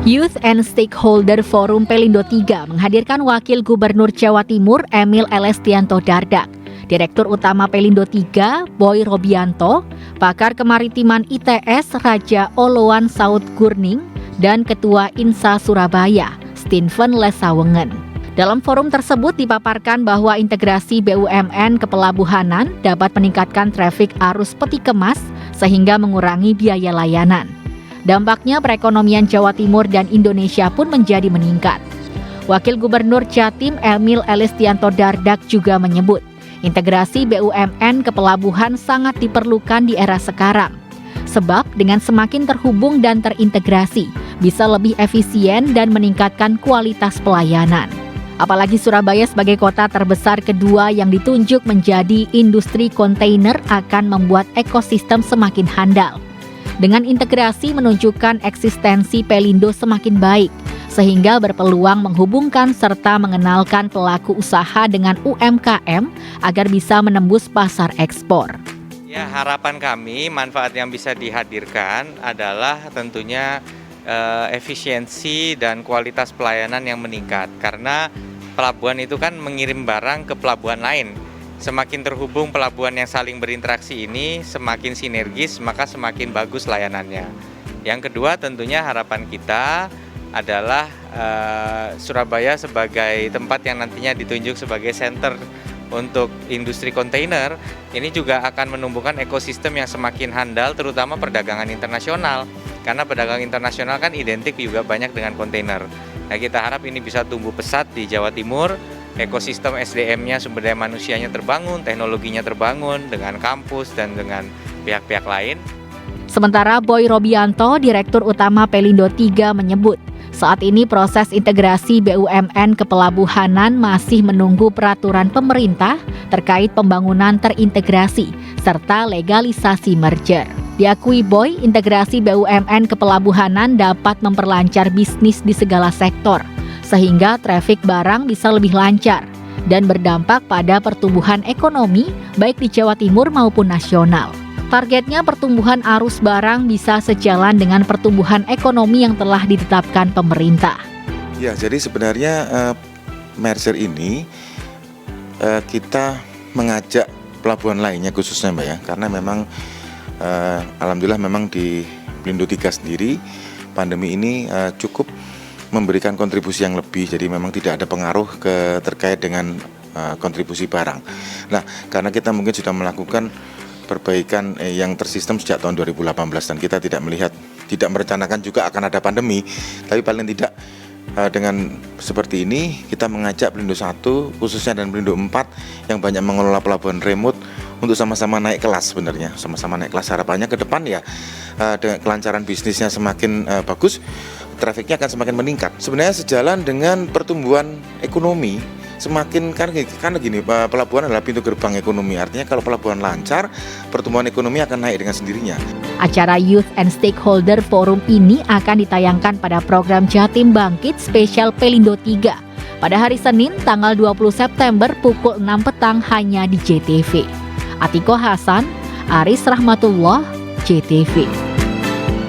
Youth and Stakeholder Forum Pelindo III menghadirkan Wakil Gubernur Jawa Timur Emil Elestianto Dardak, Direktur Utama Pelindo III Boy Robianto, Pakar Kemaritiman ITS Raja Oloan Saud Gurning, dan Ketua INSA Surabaya Stephen Lesawengen. Dalam forum tersebut dipaparkan bahwa integrasi BUMN kepelabuhanan dapat meningkatkan trafik arus peti kemas sehingga mengurangi biaya layanan. Dampaknya perekonomian Jawa Timur dan Indonesia pun menjadi meningkat. Wakil Gubernur Jatim Emil Elestianto Dardak juga menyebut, integrasi BUMN kepelabuhan sangat diperlukan di era sekarang. Sebab dengan semakin terhubung dan terintegrasi, bisa lebih efisien dan meningkatkan kualitas pelayanan. Apalagi Surabaya sebagai kota terbesar kedua yang ditunjuk menjadi industri kontainer akan membuat ekosistem semakin handal. Dengan integrasi menunjukkan eksistensi Pelindo semakin baik, sehingga berpeluang menghubungkan serta mengenalkan pelaku usaha dengan UMKM agar bisa menembus pasar ekspor. Ya, harapan kami manfaat yang bisa dihadirkan adalah tentunya efisiensi dan kualitas pelayanan yang meningkat. Karena pelabuhan itu kan mengirim barang ke pelabuhan lain. Semakin terhubung pelabuhan yang saling berinteraksi ini, semakin sinergis, maka semakin bagus layanannya. Yang kedua tentunya harapan kita adalah Surabaya sebagai tempat yang nantinya ditunjuk sebagai center untuk industri kontainer, ini juga akan menumbuhkan ekosistem yang semakin handal, terutama perdagangan internasional. Karena perdagangan internasional kan identik juga banyak dengan kontainer. Nah, kita harap ini bisa tumbuh pesat di Jawa Timur, ekosistem SDM-nya, sumber daya manusianya terbangun, teknologinya terbangun dengan kampus dan dengan pihak-pihak lain. Sementara Boy Robianto, Direktur Utama Pelindo III menyebut, saat ini proses integrasi BUMN kepelabuhanan masih menunggu peraturan pemerintah terkait pembangunan terintegrasi serta legalisasi merger. Diakui Boy, integrasi BUMN kepelabuhanan dapat memperlancar bisnis di segala sektor, sehingga trafik barang bisa lebih lancar dan berdampak pada pertumbuhan ekonomi baik di Jawa Timur maupun nasional. Targetnya pertumbuhan arus barang bisa sejalan dengan pertumbuhan ekonomi yang telah ditetapkan pemerintah. Ya, jadi sebenarnya merger ini kita mengajak pelabuhan lainnya khususnya Mbak ya, karena memang alhamdulillah memang di Pelindo III sendiri pandemi ini cukup memberikan kontribusi yang lebih, jadi memang tidak ada pengaruh terkait dengan kontribusi barang. Nah, karena kita mungkin sudah melakukan perbaikan yang tersistem sejak tahun 2018 dan kita tidak merencanakan juga akan ada pandemi, tapi paling tidak dengan seperti ini kita mengajak Pelindo I khususnya dan Pelindo IV yang banyak mengelola pelabuhan remote untuk sama-sama naik kelas sebenarnya, sama-sama naik kelas. Harapannya ke depan ya dengan kelancaran bisnisnya semakin bagus, trafiknya akan semakin meningkat. Sebenarnya sejalan dengan pertumbuhan ekonomi. Semakin karena gini, pelabuhan adalah pintu gerbang ekonomi. Artinya kalau pelabuhan lancar, pertumbuhan ekonomi akan naik dengan sendirinya. Acara Youth and Stakeholder Forum ini akan ditayangkan pada program Jatim Bangkit Spesial Pelindo III pada hari Senin tanggal 20 September pukul 6 petang hanya di JTV. Atiko Hasan, Aris Rahmatullah, JTV.